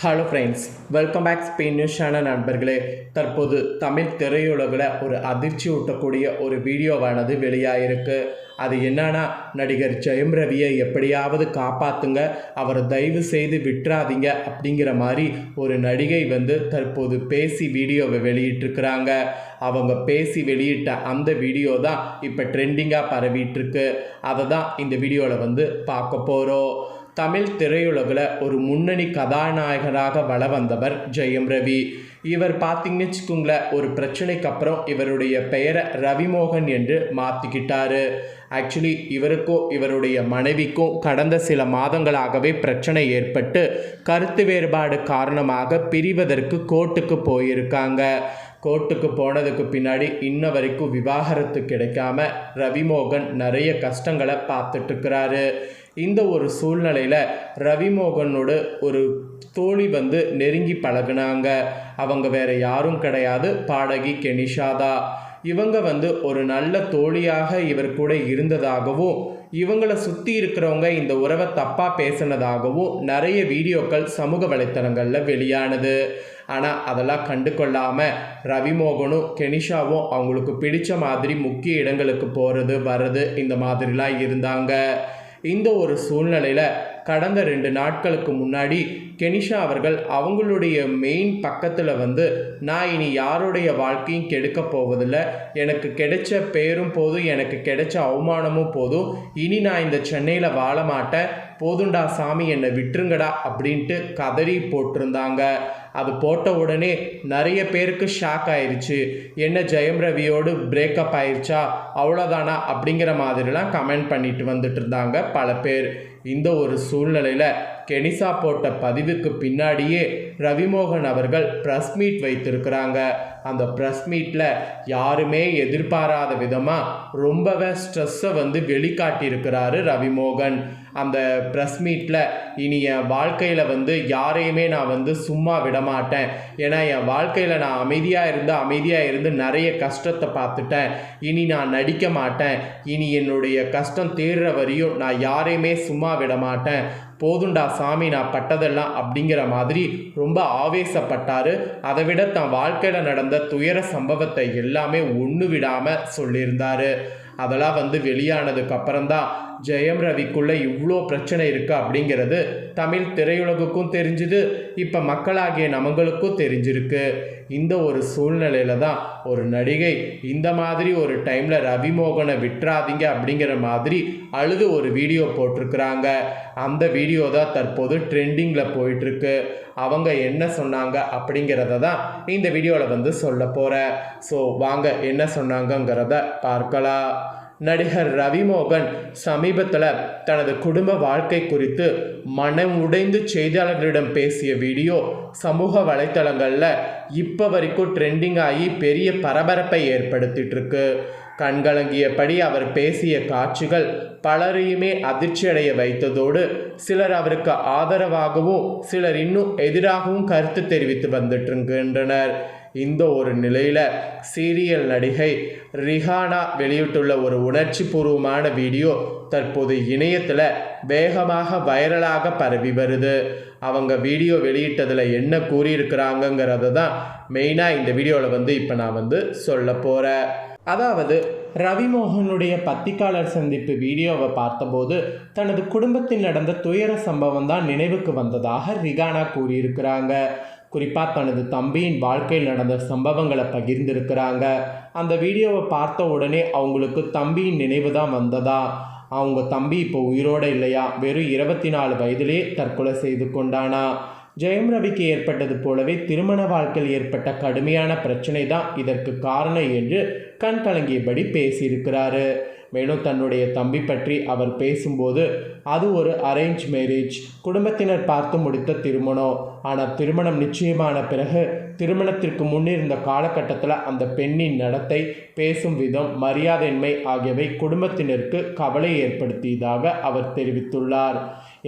Hello friends, welcome back Spain news channel நண்பர்களே. தற்போது தமிழ் திரையுலகில் ஒரு அதிர்ச்சி ஊட்டக்கூடிய ஒரு வீடியோவானது வெளியாகிருக்கு. அது என்னன்னா, நடிகர் ஜெயம் ரவியை எப்படியாவது காப்பாற்றுங்க, அவரை தயவு செய்து விட்டுறாதீங்க அப்படிங்கிற மாதிரி ஒரு நடிகை தற்போது பேசி வீடியோவை வெளியிட்டிருக்கிறாங்க. அவங்க பேசி வெளியிட்ட அந்த வீடியோ தான் இப்போ ட்ரெண்டிங்காக பரவிட்டுருக்கு. அதை தான் இந்த வீடியோவில் பார்க்க போகிறோம். தமிழ் திரையுலகில் ஒரு முன்னணி கதாநாயகனாக வந்தவர் ஜெயம் ரவி. இவர் பார்த்தீங்கன்னு வச்சுக்கோங்களேன், ஒரு பிரச்சனைக்கு அப்புறம் இவருடைய பெயரை ரவிமோகன் என்று மாற்றிக்கிட்டாரு. ஆக்சுவலி இவருக்கும் இவருடைய மனைவிக்கும் கடந்த சில மாதங்களாகவே பிரச்சனை ஏற்பட்டு கருத்து வேறுபாடு காரணமாக பிரிவதற்கு கோர்ட்டுக்கு போயிருக்காங்க. கோர்ட்டுக்கு போனதுக்கு பின்னாடி இன்ன வரைக்கும் விவாகரத்து கிடைக்காம ரவிமோகன் நிறைய கஷ்டங்களை பார்த்துட்ருக்கிறாரு. இந்த ஒரு சூழ்நிலையில் ரவிமோகனோட ஒரு தோழி நெருங்கி பழகுனாங்க. அவங்க வேற யாரும் கிடையாது, பாடகி கெனிஷாதா. இவங்க ஒரு நல்ல தோழியாக இவர் கூட இருந்ததாகவும் இவங்களை சுற்றி இருக்கிறவங்க இந்த உறவை தப்பாக பேசினதாகவும் நிறைய வீடியோக்கள் சமூக வலைத்தளங்களில் வெளியானது. ஆனால் அதெல்லாம் கண்டு கொள்ளாமல் ரவிமோகனும் கெனிஷாவும் அவங்களுக்கு பிடித்த மாதிரி முக்கிய இடங்களுக்கு போகிறது வர்றது இந்த மாதிரிலாம் இருந்தாங்க. இந்த ஒரு சூழ்நிலையில் கடந்த 2 நாட்களுக்கு முன்னாடி கெனிஷா அவர்கள் அவங்களுடைய மெயின் பக்கத்தில் நான் இனி யாருடைய வாழ்க்கையும் கெடுக்க போவதில்லை, எனக்கு கிடைச்ச பேரும் போதும், எனக்கு கிடைச்ச அவமானமும் போதும், இனி நான் இந்த சென்னையில் வாழ மாட்டேன், போதுண்டா சாமி என்னை விட்டுருங்கடா அப்படின்ட்டு கதறி போட்டிருந்தாங்க. அது போட்ட உடனே நிறைய பேருக்கு ஷாக் ஆயிடுச்சு. என்ன ஜெயம் ரவியோடு பிரேக்கப் ஆயிடுச்சா, அவ்வளோதானா அப்படிங்கிற மாதிரிலாம் கமெண்ட் பண்ணிட்டு வந்துட்டு இருந்தாங்க பல பேர். இந்த ஒரு சூழ்நிலையில் கெனிஷா போட்ட பதிவுக்கு பின்னாடியே ரவிமோகன் அவர்கள் ப்ரெஸ் மீட் வைத்திருக்கிறாங்க. அந்த ப்ரெஸ் மீட்டில் யாருமே எதிர்பாராத விதமாக ரொம்பவே ஸ்ட்ரெஸ்ஸை வெளிக்காட்டியிருக்கிறாரு ரவிமோகன். அந்த ப்ரெஸ் மீட்டில் இனி என் வாழ்க்கையில் யாரையுமே நான் சும்மா விட மாட்டேன், ஏன்னா என் வாழ்க்கையில் நான் அமைதியாக இருந்து நிறைய கஷ்டத்தை பார்த்துட்டேன், இனி நான் நடிக்க மாட்டேன், இனி என்னுடைய கஷ்டம் தீர்ற வரையும் நான் யாரையுமே சும்மா விட மாட்டேன், போதுண்டா சாமி நான் பட்டதெல்லாம் அப்படிங்கிற மாதிரி ரொம்ப ஆவேசப்பட்டார். அதை விட தன் வாழ்க்கையில் நடந்த துயர சம்பவத்தை எல்லாமே ஒன்று விடாமல் சொல்லியிருந்தார். அதெல்லாம் வெளியானதுக்கு அப்புறம்தான் ஜெயம் ரவிக்குள்ளே இவ்வளோ பிரச்சனை இருக்குது அப்படிங்கிறது தமிழ் திரையுலகுக்கும் தெரிஞ்சுது, இப்போ மக்களாகிய நம்மளுக்கும் தெரிஞ்சிருக்கு. இந்த ஒரு சூழ்நிலையில தான் ஒரு நடிகை இந்த மாதிரி ஒரு டைமில் ரவிமோகனை விட்டுறாதீங்க அப்படிங்கிற மாதிரி அழுது ஒரு வீடியோ போட்டிருக்கிறாங்க. அந்த வீடியோ தான் தற்போது ட்ரெண்டிங்கில் போயிட்டுருக்கு. அவங்க என்ன சொன்னாங்க அப்படிங்கிறத தான் இந்த வீடியோவில் சொல்ல போகிறேன். ஸோ வாங்க என்ன சொன்னாங்கங்கிறத பார்க்கலாம். நடிகர் ரவிமோகன் சமீபத்தில் தனது குடும்ப வாழ்க்கை குறித்து மனம் உடைந்து செய்தியாளர்களிடம் பேசிய வீடியோ சமூக வலைத்தளங்களில் இப்போ வரைக்கும் ட்ரெண்டிங் ஆகி பெரிய பரபரப்பை ஏற்படுத்திகிட்ருக்கு. கண்கலங்கியபடி அவர் பேசிய காட்சிகள் பலரையுமே அதிர்ச்சியடைய வைத்ததோடு சிலர் அவருக்கு ஆதரவாகவும் சிலர் இன்னும் எதிராகவும் கருத்து தெரிவித்து வந்துட்டுருக்கின்றனர். இந்த ஒரு நிலையில் சீரியல் நடிகை ரிஹானா வெளியிட்டுள்ள ஒரு உணர்ச்சி பூர்வமான வீடியோ தற்போது இணையத்தில் வேகமாக வைரலாக பரவி வருது. அவங்க வீடியோ வெளியிட்டதில் என்ன கூறியிருக்கிறாங்கங்கிறத தான் மெயினாக இந்த வீடியோவில் இப்போ நான் சொல்ல போகிறேன். அதாவது ரவிமோகனுடைய பத்திரிகையாளர் சந்திப்பு வீடியோவை பார்த்தபோது தனது குடும்பத்தில் நடந்த துயர சம்பவம் தான் நினைவுக்கு வந்ததாக ரிஹானா கூறியிருக்கிறாங்க. குறிப்பாக தனது தம்பியின் வாழ்க்கையில் நடந்த சம்பவங்களை பகிர்ந்திருக்கிறாங்க. அந்த வீடியோவை பார்த்த உடனே அவங்களுக்கு தம்பியின் நினைவு தான் வந்ததா, அவங்க தம்பி இப்போ உயிரோடு இல்லையா, வெறும் 24 வயதிலே தற்கொலை செய்து கொண்டானா. ஜெயம் ரவிக்கு ஏற்பட்டது போலவே திருமண வாழ்க்கையில் ஏற்பட்ட கடுமையான பிரச்சனை தான் இதற்கு காரணம் என்று கண் கலங்கியபடி பேசியிருக்கிறாரு. மேலும் தன்னுடைய தம்பி பற்றி அவர் பேசும்போது அது ஒரு அரேஞ்ச் மேரேஜ், குடும்பத்தினர் பார்த்து முடித்த திருமணம், ஆனால் திருமணம் நிச்சயமான பிறகு திருமணத்திற்கு முன்னிருந்த காலகட்டத்தில் அந்த பெண்ணின் நடத்தை, பேசும் விதம், மரியாதையின்மை ஆகியவை குடும்பத்தினருக்கு கவலை ஏற்படுத்தியதாக அவர் தெரிவித்துள்ளார்.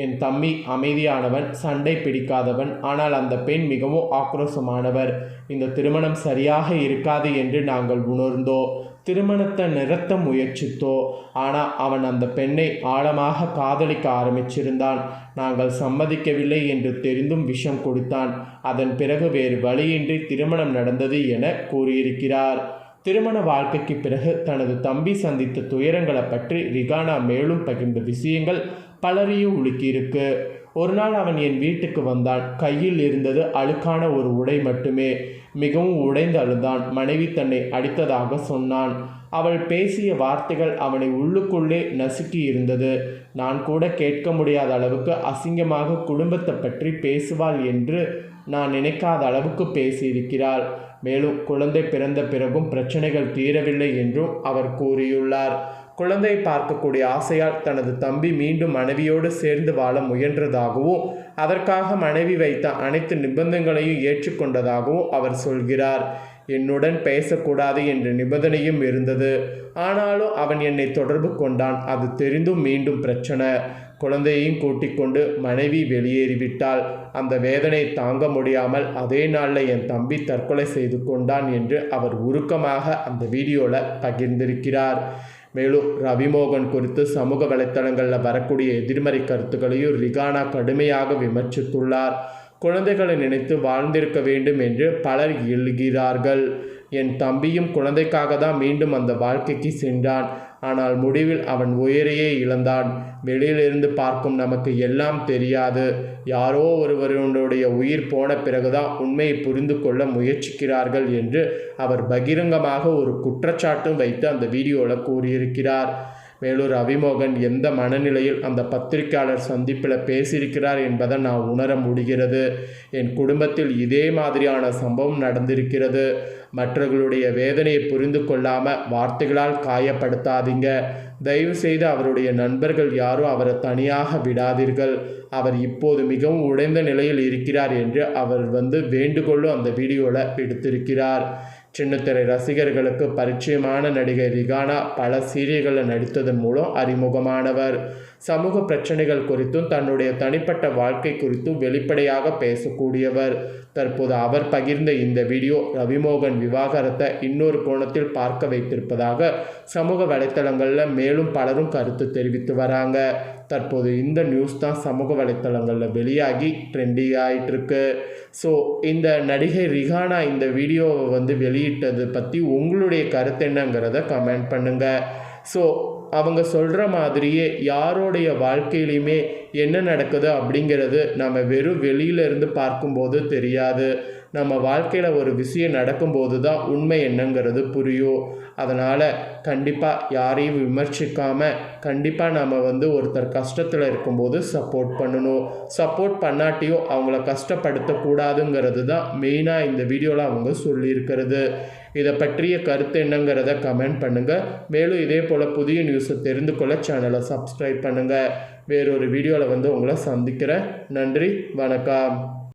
என் தம்பி அமைதியானவன், சண்டை பிடிக்காதவன். ஆனால் அந்த பெண் மிகவும் ஆக்ரோஷமானவர். இந்த திருமணம் சரியாக இருக்காது என்று நாங்கள் உணர்ந்தோம். திருமணத்தை நிறுத்த முயற்சித்தோ. ஆனால் அவன் அந்த பெண்ணை ஆழமாக காதலிக்க ஆரம்பிச்சிருந்தான். நாங்கள் சம்மதிக்கவில்லை என்று தெரிந்தும் விஷம் கொடுத்தான். அதன் பிறகு வேறு வழியின்றி திருமணம் நடந்தது என கூறியிருக்கிறார். திருமண வாழ்க்கைக்கு பிறகு தனது தம்பி சந்தித்த துயரங்களை பற்றி ரிகானா மேலும் பகிர்ந்த விஷயங்கள் பலரையும் உலுக்கியிருக்கு. ஒரு நாள் அவன் என் வீட்டுக்கு வந்தான். கையில் இருந்தது அழுக்கான ஒரு உடை மட்டுமே. மிகவும் உடைந்து அழுதான். மனைவி தன்னை அடித்ததாக சொன்னான். அவள் பேசிய வார்த்தைகள் அவனை உள்ளுக்குள்ளே நசுக்கி இருந்தது. நான் கூட கேட்க முடியாத அளவுக்கு அசிங்கமாக குடும்பத்தை பற்றி பேசுவாள் என்று நான் நினைக்காத அளவுக்கு பேசியிருக்கிறாள். மேலும் குழந்தை பிறந்த பிறகும் பிரச்சனைகள் தீரவில்லை என்றும் அவர் கூறியுள்ளார். குழந்தை பார்க்கக்கூடிய ஆசையால் தனது தம்பி மீண்டும் மனைவியோடு சேர்ந்து வாழ முயன்றதாகவும் அதற்காக மனைவி வைத்த அனைத்து நிபந்தனைகளையும் ஏற்றுக்கொண்டதாகவும் அவர் சொல்கிறார். என்னுடன் பேசக்கூடாது என்ற நிபந்தனையும் இருந்தது. ஆனாலும் அவன் என்னை தொடர்பு கொண்டான். அது தெரிந்தும் மீண்டும் பிரச்சனை. குழந்தையையும் கூட்டிக் கொண்டு மனைவி வெளியேறிவிட்டாள். அந்த வேதனை தாங்க முடியாமல் அதே நாளில் என் தம்பி தற்கொலை செய்து கொண்டான் என்று அவர் உருக்கமாக அந்த வீடியோவில் பகிர்ந்திருக்கிறார். மேலும் ரவிமோகன் குறித்து சமூக வலைத்தளங்களில் வரக்கூடிய எதிர்மறை கருத்துக்களையும் ரிகானா கடுமையாக விமர்சித்துள்ளார். குழந்தைகளை நினைத்து வாழ்ந்திருக்க வேண்டும் என்று பலர் எழுகிறார்கள். என் தம்பியும் குழந்தைக்காக தான் மீண்டும் அந்த வாழ்க்கைக்கு சென்றான். ஆனால் முடிவில் அவன் உயிரையே இழந்தான். வெளியிலிருந்து பார்க்கும் நமக்கு எல்லாம் தெரியாது. யாரோ ஒருவருடைய உயிர் போன பிறகுதான் உண்மையை புரிந்து கொள்ள முயற்சிக்கிறார்கள் என்று அவர் பகிரங்கமாக ஒரு குற்றச்சாட்டும் வைத்து அந்த வீடியோவில் கூறியிருக்கிறார். மேலும் ரவிமோகன் எந்த மனநிலையில் அந்த பத்திரிகையாளர் சந்திப்பில் பேசியிருக்கிறார் என்பதை நான் உணர முடிகிறது. என் குடும்பத்தில் இதே மாதிரியான சம்பவம் நடந்திருக்கிறது. மற்றவர்களுடைய வேதனையை புரிந்து கொள்ளாமல் வார்த்தைகளால் காயப்படுத்தாதீங்க. தயவு செய்து அவருடைய நண்பர்கள் யாரும் அவரை தனியாக விடாதீர்கள். அவர் இப்போது மிகவும் உடைந்த நிலையில் இருக்கிறார் என்று அவர் வேண்டுகோளும் அந்த வீடியோவில் எடுத்திருக்கிறார். சின்னத்திரை ரசிகர்களுக்கு பரிச்சயமான நடிகை ரிகானா பல சீரியல்களில் நடித்ததன் மூலம் அறிமுகமானவர். சமூக பிரச்சனைகள் குறித்தும் தன்னுடைய தனிப்பட்ட வாழ்க்கை குறித்தும் வெளிப்படையாக பேசக்கூடியவர். தற்போது அவர் பகிர்ந்த இந்த வீடியோ ரவிமோகன் விவாகரத்தை இன்னொரு கோணத்தில் பார்க்க வைத்திருப்பதாக சமூக வலைத்தளங்களில் மேலும் பலரும் கருத்து தெரிவித்து வராங்க. தற்போது இந்த நியூஸ் தான் சமூக வலைத்தளங்களில் வெளியாகி ட்ரெண்டிங் ஆகிட்டு இருக்கு. ஸோ இந்த நடிகை ரிகானா இந்த வீடியோவை வெளியிட்டது பற்றி உங்களுடைய கருத்து என்னங்கிறத கமெண்ட் பண்ணுங்கள். ஸோ அவங்க சொல்கிற மாதிரியே யாரோடைய வாழ்க்கையிலையுமே என்ன நடக்குது அப்படிங்கிறது நம்ம வெறும் வெளியிலேருந்து பார்க்கும்போது தெரியாது. நம்ம வாழ்க்கையில் ஒரு விஷயம் நடக்கும்போது தான் உண்மை என்னங்கிறது புரியும். அதனால் கண்டிப்பாக யாரையும் விமர்சிக்காமல் கண்டிப்பாக நம்ம ஒருத்தர் கஷ்டத்தில் இருக்கும்போது சப்போர்ட் பண்ணணும். சப்போர்ட் பண்ணாட்டியும் அவங்கள கஷ்டப்படுத்தக்கூடாதுங்கிறது தான் மெயினாக இந்த வீடியோவில் அவங்க சொல்லியிருக்கிறது. இதை பற்றிய கருத்து என்னங்கிறத கமெண்ட் பண்ணுங்கள். மேலும் இதே போல் புதிய நியூஸை தெரிந்து கொள்ள சேனலை சப்ஸ்கிரைப் பண்ணுங்கள். வேறொரு வீடியோவில் உங்களை சந்திக்கிறேன். நன்றி, வணக்கம்.